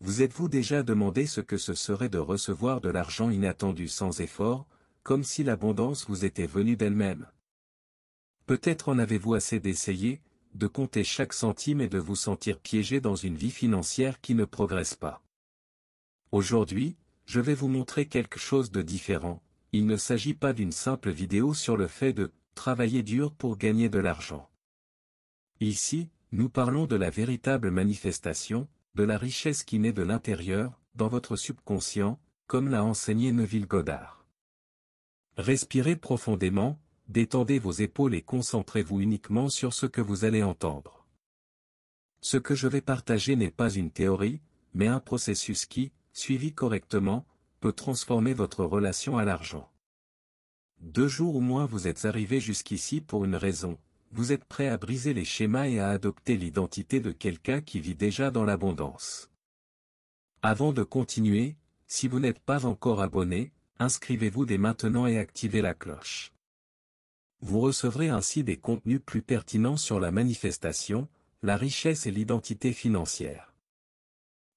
Vous êtes-vous déjà demandé ce que ce serait de recevoir de l'argent inattendu sans effort, comme si l'abondance vous était venue d'elle-même? Peut-être en avez-vous assez d'essayer, de compter chaque centime et de vous sentir piégé dans une vie financière qui ne progresse pas. Aujourd'hui, je vais vous montrer quelque chose de différent. Il ne s'agit pas d'une simple vidéo sur le fait de travailler dur pour gagner de l'argent. Ici, nous parlons de la véritable manifestation, de la richesse qui naît de l'intérieur, dans votre subconscient, comme l'a enseigné Neville Goddard. Respirez profondément, détendez vos épaules et concentrez-vous uniquement sur ce que vous allez entendre. Ce que je vais partager n'est pas une théorie, mais un processus qui, suivi correctement, peut transformer votre relation à l'argent. 2 jours ou moins vous êtes arrivé jusqu'ici pour une raison. Vous êtes prêt à briser les schémas et à adopter l'identité de quelqu'un qui vit déjà dans l'abondance. Avant de continuer, si vous n'êtes pas encore abonné, inscrivez-vous dès maintenant et activez la cloche. Vous recevrez ainsi des contenus plus pertinents sur la manifestation, la richesse et l'identité financière.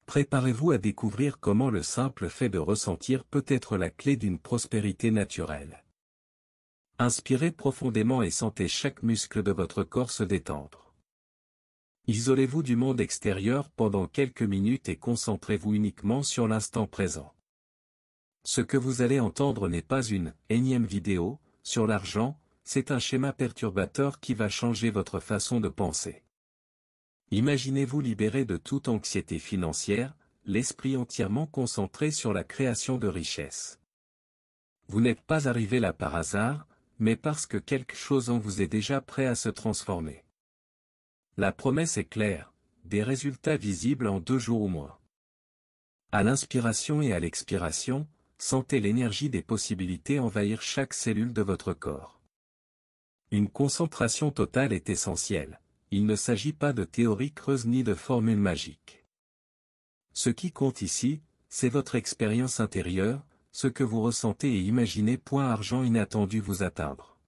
Préparez-vous à découvrir comment le simple fait de ressentir peut être la clé d'une prospérité naturelle. Inspirez profondément et sentez chaque muscle de votre corps se détendre. Isolez-vous du monde extérieur pendant quelques minutes et concentrez-vous uniquement sur l'instant présent. Ce que vous allez entendre n'est pas une énième vidéo sur l'argent, c'est un schéma perturbateur qui va changer votre façon de penser. Imaginez-vous libéré de toute anxiété financière, l'esprit entièrement concentré sur la création de richesses. Vous n'êtes pas arrivé là par hasard, mais parce que quelque chose en vous est déjà prêt à se transformer. La promesse est claire, des résultats visibles en 2 jours ou moins. À l'inspiration et à l'expiration, sentez l'énergie des possibilités envahir chaque cellule de votre corps. Une concentration totale est essentielle. Il ne s'agit pas de théorie creuse ni de formule magique. Ce qui compte ici, c'est votre expérience intérieure, ce que vous ressentez et imaginez. Argent inattendu vous atteindre.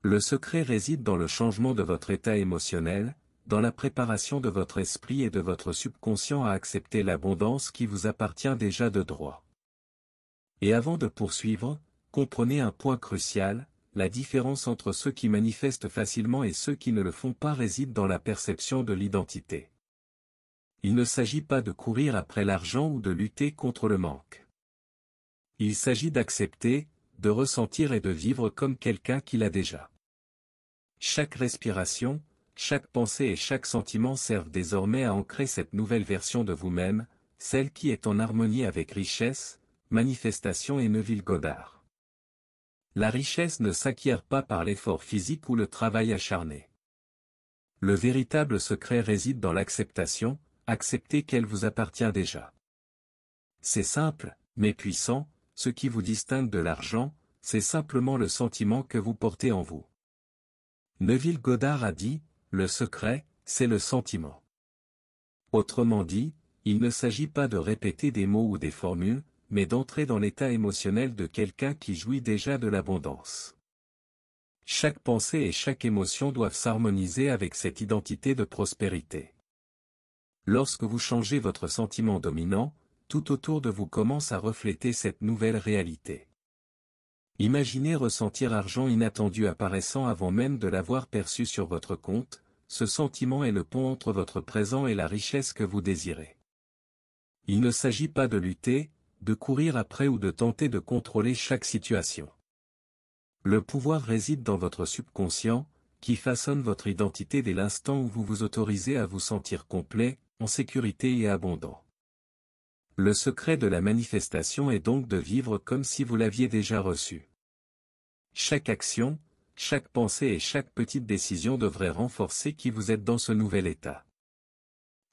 Le secret réside dans le changement de votre état émotionnel, dans la préparation de votre esprit et de votre subconscient à accepter l'abondance qui vous appartient déjà de droit. Et avant de poursuivre, comprenez un point crucial, la différence entre ceux qui manifestent facilement et ceux qui ne le font pas réside dans la perception de l'identité. Il ne s'agit pas de courir après l'argent ou de lutter contre le manque. Il s'agit d'accepter, de ressentir et de vivre comme quelqu'un qui l'a déjà. Chaque respiration, chaque pensée et chaque sentiment servent désormais à ancrer cette nouvelle version de vous-même, celle qui est en harmonie avec richesse, manifestation et Neville Goddard. La richesse ne s'acquiert pas par l'effort physique ou le travail acharné. Le véritable secret réside dans l'acceptation, accepter qu'elle vous appartient déjà. C'est simple, mais puissant. Ce qui vous distingue de l'argent, c'est simplement le sentiment que vous portez en vous. Neville Goddard a dit, le secret, c'est le sentiment. Autrement dit, il ne s'agit pas de répéter des mots ou des formules, mais d'entrer dans l'état émotionnel de quelqu'un qui jouit déjà de l'abondance. Chaque pensée et chaque émotion doivent s'harmoniser avec cette identité de prospérité. Lorsque vous changez votre sentiment dominant, tout autour de vous commence à refléter cette nouvelle réalité. Imaginez ressentir argent inattendu apparaissant avant même de l'avoir perçu sur votre compte, ce sentiment est le pont entre votre présent et la richesse que vous désirez. Il ne s'agit pas de lutter, de courir après ou de tenter de contrôler chaque situation. Le pouvoir réside dans votre subconscient, qui façonne votre identité dès l'instant où vous vous autorisez à vous sentir complet, en sécurité et abondant. Le secret de la manifestation est donc de vivre comme si vous l'aviez déjà reçu. Chaque action, chaque pensée et chaque petite décision devrait renforcer qui vous êtes dans ce nouvel état.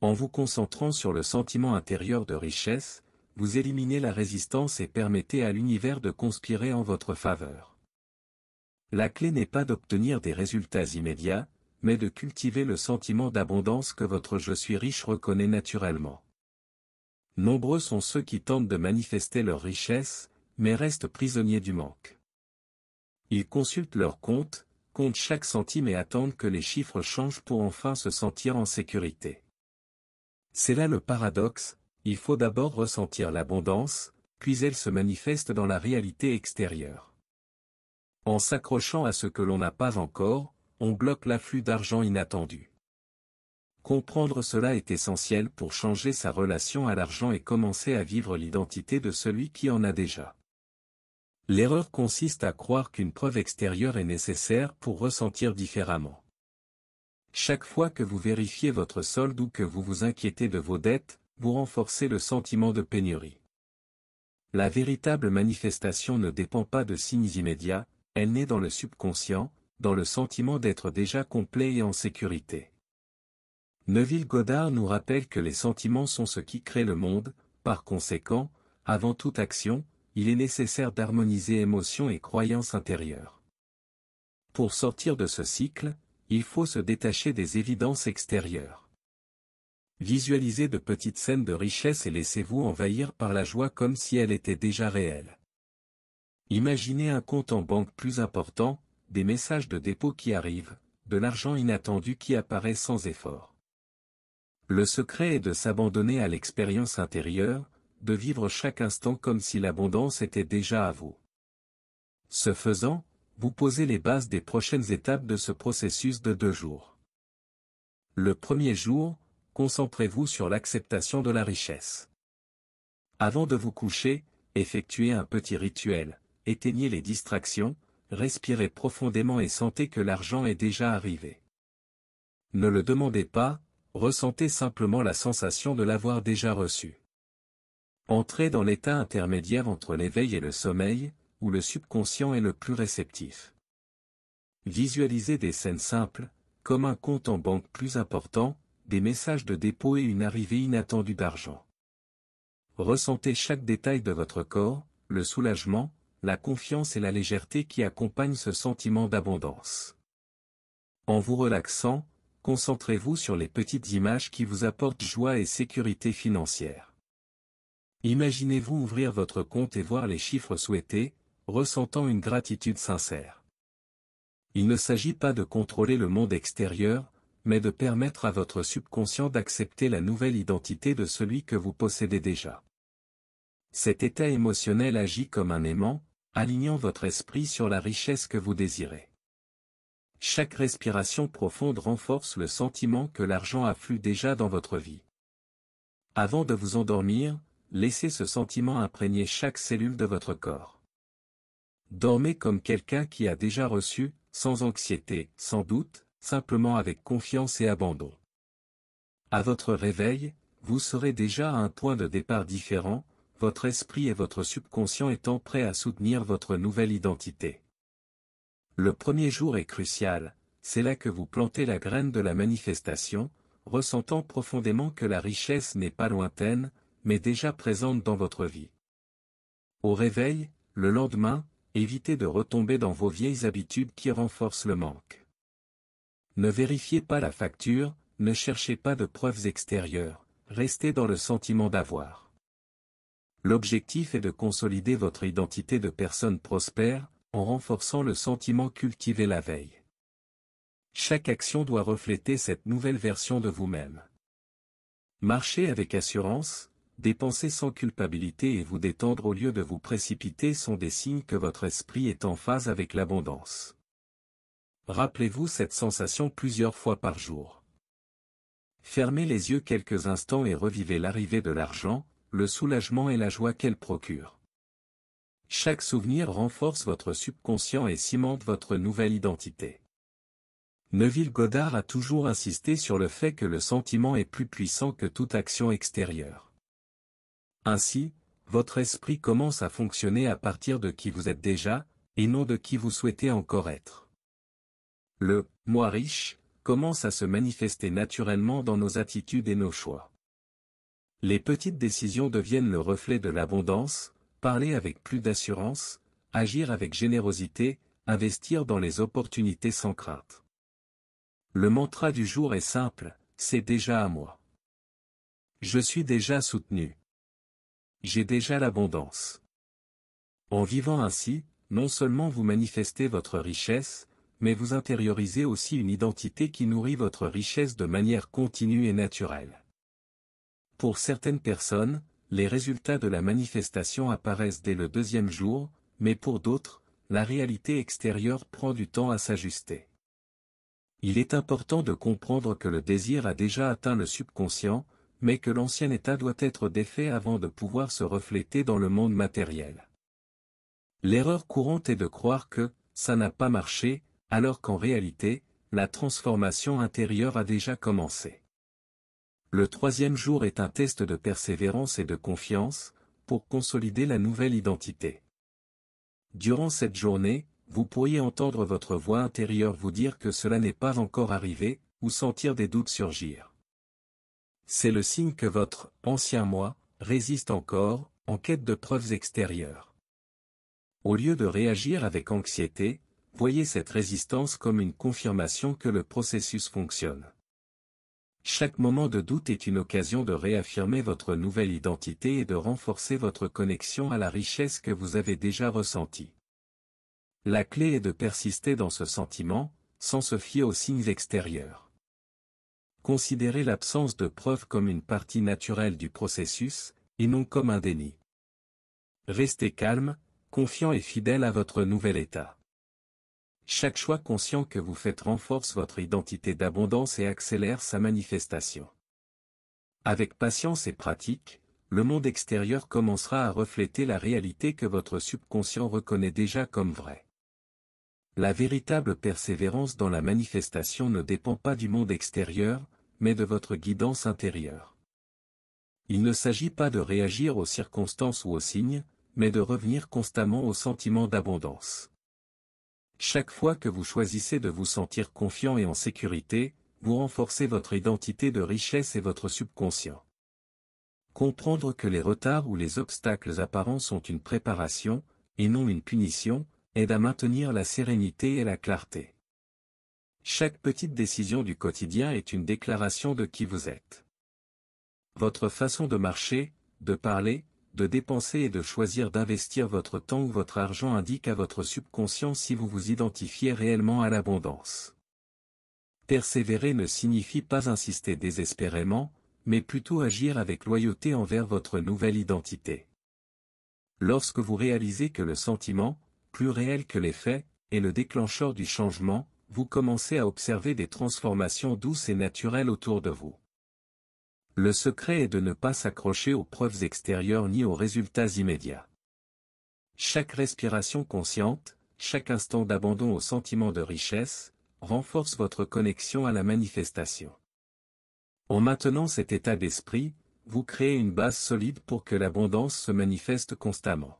En vous concentrant sur le sentiment intérieur de richesse, vous éliminez la résistance et permettez à l'univers de conspirer en votre faveur. La clé n'est pas d'obtenir des résultats immédiats, mais de cultiver le sentiment d'abondance que votre je suis riche reconnaît naturellement. Nombreux sont ceux qui tentent de manifester leur richesse, mais restent prisonniers du manque. Ils consultent leur compte, comptent chaque centime et attendent que les chiffres changent pour enfin se sentir en sécurité. C'est là le paradoxe, il faut d'abord ressentir l'abondance, puis elle se manifeste dans la réalité extérieure. En s'accrochant à ce que l'on n'a pas encore, on bloque l'afflux d'argent inattendu. Comprendre cela est essentiel pour changer sa relation à l'argent et commencer à vivre l'identité de celui qui en a déjà. L'erreur consiste à croire qu'une preuve extérieure est nécessaire pour ressentir différemment. Chaque fois que vous vérifiez votre solde ou que vous vous inquiétez de vos dettes, vous renforcez le sentiment de pénurie. La véritable manifestation ne dépend pas de signes immédiats, elle naît dans le subconscient, dans le sentiment d'être déjà complet et en sécurité. Neville Goddard nous rappelle que les sentiments sont ce qui crée le monde, par conséquent, avant toute action, il est nécessaire d'harmoniser émotions et croyances intérieures. Pour sortir de ce cycle, il faut se détacher des évidences extérieures. Visualisez de petites scènes de richesse et laissez-vous envahir par la joie comme si elle était déjà réelle. Imaginez un compte en banque plus important, des messages de dépôt qui arrivent, de l'argent inattendu qui apparaît sans effort. Le secret est de s'abandonner à l'expérience intérieure, de vivre chaque instant comme si l'abondance était déjà à vous. Ce faisant, vous posez les bases des prochaines étapes de ce processus de 2 jours. Le premier jour, concentrez-vous sur l'acceptation de la richesse. Avant de vous coucher, effectuez un petit rituel, éteignez les distractions, respirez profondément et sentez que l'argent est déjà arrivé. Ne le demandez pas, ressentez simplement la sensation de l'avoir déjà reçu. Entrez dans l'état intermédiaire entre l'éveil et le sommeil, où le subconscient est le plus réceptif. Visualisez des scènes simples, comme un compte en banque plus important, des messages de dépôt et une arrivée inattendue d'argent. Ressentez chaque détail de votre corps, le soulagement, la confiance et la légèreté qui accompagnent ce sentiment d'abondance. En vous relaxant, concentrez-vous sur les petites images qui vous apportent joie et sécurité financière. Imaginez-vous ouvrir votre compte et voir les chiffres souhaités, ressentant une gratitude sincère. Il ne s'agit pas de contrôler le monde extérieur, mais de permettre à votre subconscient d'accepter la nouvelle identité de celui que vous possédez déjà. Cet état émotionnel agit comme un aimant, alignant votre esprit sur la richesse que vous désirez. Chaque respiration profonde renforce le sentiment que l'argent afflue déjà dans votre vie. Avant de vous endormir, laissez ce sentiment imprégner chaque cellule de votre corps. Dormez comme quelqu'un qui a déjà reçu, sans anxiété, sans doute, simplement avec confiance et abandon. À votre réveil, vous serez déjà à un point de départ différent, votre esprit et votre subconscient étant prêts à soutenir votre nouvelle identité. Le premier jour est crucial, c'est là que vous plantez la graine de la manifestation, ressentant profondément que la richesse n'est pas lointaine, mais déjà présente dans votre vie. Au réveil, le lendemain, évitez de retomber dans vos vieilles habitudes qui renforcent le manque. Ne vérifiez pas la facture, ne cherchez pas de preuves extérieures, restez dans le sentiment d'avoir. L'objectif est de consolider votre identité de personne prospère, en renforçant le sentiment cultivé la veille. Chaque action doit refléter cette nouvelle version de vous-même. Marcher avec assurance, dépenser sans culpabilité et vous détendre au lieu de vous précipiter sont des signes que votre esprit est en phase avec l'abondance. Rappelez-vous cette sensation plusieurs fois par jour. Fermez les yeux quelques instants et revivez l'arrivée de l'argent, le soulagement et la joie qu'elle procure. Chaque souvenir renforce votre subconscient et cimente votre nouvelle identité. Neville Goddard a toujours insisté sur le fait que le sentiment est plus puissant que toute action extérieure. Ainsi, votre esprit commence à fonctionner à partir de qui vous êtes déjà, et non de qui vous souhaitez encore être. Le « moi riche » commence à se manifester naturellement dans nos attitudes et nos choix. Les petites décisions deviennent le reflet de l'abondance, parler avec plus d'assurance, agir avec générosité, investir dans les opportunités sans crainte. Le mantra du jour est simple, c'est déjà à moi. Je suis déjà soutenu. J'ai déjà l'abondance. En vivant ainsi, non seulement vous manifestez votre richesse, mais vous intériorisez aussi une identité qui nourrit votre richesse de manière continue et naturelle. Pour certaines personnes, les résultats de la manifestation apparaissent dès le deuxième jour, mais pour d'autres, la réalité extérieure prend du temps à s'ajuster. Il est important de comprendre que le désir a déjà atteint le subconscient, mais que l'ancien état doit être défait avant de pouvoir se refléter dans le monde matériel. L'erreur courante est de croire que « ça n'a pas marché », alors qu'en réalité, la transformation intérieure a déjà commencé. Le troisième jour est un test de persévérance et de confiance, pour consolider la nouvelle identité. Durant cette journée, vous pourriez entendre votre voix intérieure vous dire que cela n'est pas encore arrivé, ou sentir des doutes surgir. C'est le signe que votre « ancien moi » résiste encore, en quête de preuves extérieures. Au lieu de réagir avec anxiété, voyez cette résistance comme une confirmation que le processus fonctionne. Chaque moment de doute est une occasion de réaffirmer votre nouvelle identité et de renforcer votre connexion à la richesse que vous avez déjà ressentie. La clé est de persister dans ce sentiment, sans se fier aux signes extérieurs. Considérez l'absence de preuves comme une partie naturelle du processus, et non comme un déni. Restez calme, confiant et fidèle à votre nouvel état. Chaque choix conscient que vous faites renforce votre identité d'abondance et accélère sa manifestation. Avec patience et pratique, le monde extérieur commencera à refléter la réalité que votre subconscient reconnaît déjà comme vraie. La véritable persévérance dans la manifestation ne dépend pas du monde extérieur, mais de votre guidance intérieure. Il ne s'agit pas de réagir aux circonstances ou aux signes, mais de revenir constamment au sentiment d'abondance. Chaque fois que vous choisissez de vous sentir confiant et en sécurité, vous renforcez votre identité de richesse et votre subconscient. Comprendre que les retards ou les obstacles apparents sont une préparation, et non une punition, aide à maintenir la sérénité et la clarté. Chaque petite décision du quotidien est une déclaration de qui vous êtes. Votre façon de marcher, de parler, de dépenser et de choisir d'investir votre temps ou votre argent indique à votre subconscient si vous vous identifiez réellement à l'abondance. Persévérer ne signifie pas insister désespérément, mais plutôt agir avec loyauté envers votre nouvelle identité. Lorsque vous réalisez que le sentiment, plus réel que les faits, est le déclencheur du changement, vous commencez à observer des transformations douces et naturelles autour de vous. Le secret est de ne pas s'accrocher aux preuves extérieures ni aux résultats immédiats. Chaque respiration consciente, chaque instant d'abandon au sentiment de richesse, renforce votre connexion à la manifestation. En maintenant cet état d'esprit, vous créez une base solide pour que l'abondance se manifeste constamment.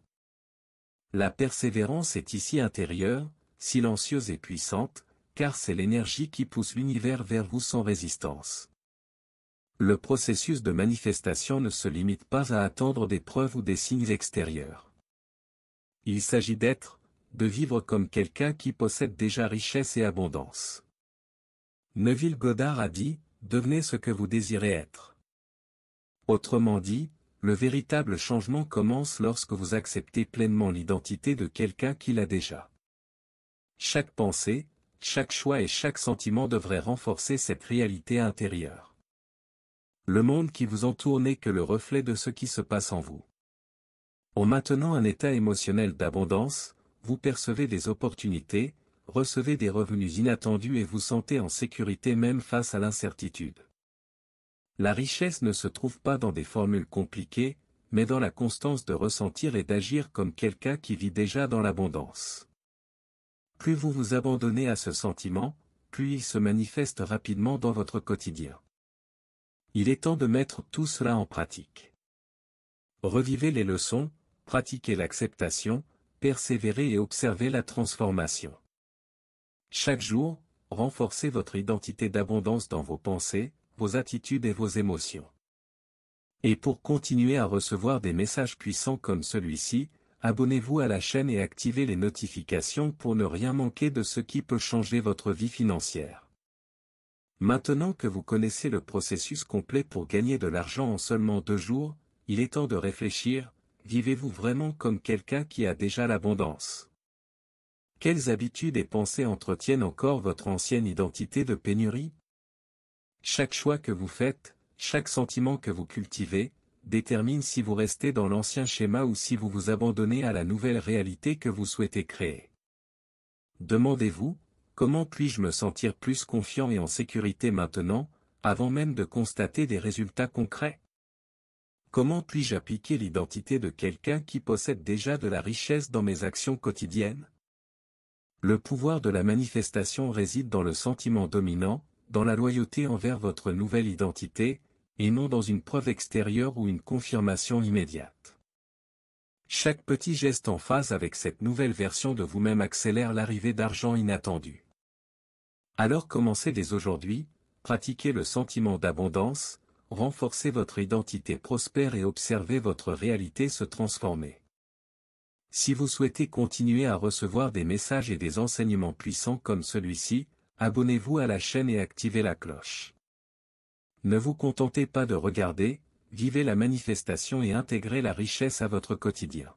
La persévérance est ici intérieure, silencieuse et puissante, car c'est l'énergie qui pousse l'univers vers vous sans résistance. Le processus de manifestation ne se limite pas à attendre des preuves ou des signes extérieurs. Il s'agit d'être, de vivre comme quelqu'un qui possède déjà richesse et abondance. Neville Goddard a dit, « Devenez ce que vous désirez être ». Autrement dit, le véritable changement commence lorsque vous acceptez pleinement l'identité de quelqu'un qui l'a déjà. Chaque pensée, chaque choix et chaque sentiment devrait renforcer cette réalité intérieure. Le monde qui vous entoure n'est que le reflet de ce qui se passe en vous. En maintenant un état émotionnel d'abondance, vous percevez des opportunités, recevez des revenus inattendus et vous sentez en sécurité même face à l'incertitude. La richesse ne se trouve pas dans des formules compliquées, mais dans la constance de ressentir et d'agir comme quelqu'un qui vit déjà dans l'abondance. Plus vous vous abandonnez à ce sentiment, plus il se manifeste rapidement dans votre quotidien. Il est temps de mettre tout cela en pratique. Revivez les leçons, pratiquez l'acceptation, persévérez et observez la transformation. Chaque jour, renforcez votre identité d'abondance dans vos pensées, vos attitudes et vos émotions. Et pour continuer à recevoir des messages puissants comme celui-ci, abonnez-vous à la chaîne et activez les notifications pour ne rien manquer de ce qui peut changer votre vie financière. Maintenant que vous connaissez le processus complet pour gagner de l'argent en seulement 2 jours, il est temps de réfléchir, vivez-vous vraiment comme quelqu'un qui a déjà l'abondance? Quelles habitudes et pensées entretiennent encore votre ancienne identité de pénurie? Chaque choix que vous faites, chaque sentiment que vous cultivez, détermine si vous restez dans l'ancien schéma ou si vous vous abandonnez à la nouvelle réalité que vous souhaitez créer. Demandez-vous, comment puis-je me sentir plus confiant et en sécurité maintenant, avant même de constater des résultats concrets? Comment puis-je appliquer l'identité de quelqu'un qui possède déjà de la richesse dans mes actions quotidiennes? Le pouvoir de la manifestation réside dans le sentiment dominant, dans la loyauté envers votre nouvelle identité, et non dans une preuve extérieure ou une confirmation immédiate. Chaque petit geste en phase avec cette nouvelle version de vous-même accélère l'arrivée d'argent inattendu. Alors commencez dès aujourd'hui, pratiquez le sentiment d'abondance, renforcez votre identité prospère et observez votre réalité se transformer. Si vous souhaitez continuer à recevoir des messages et des enseignements puissants comme celui-ci, abonnez-vous à la chaîne et activez la cloche. Ne vous contentez pas de regarder, vivez la manifestation et intégrez la richesse à votre quotidien.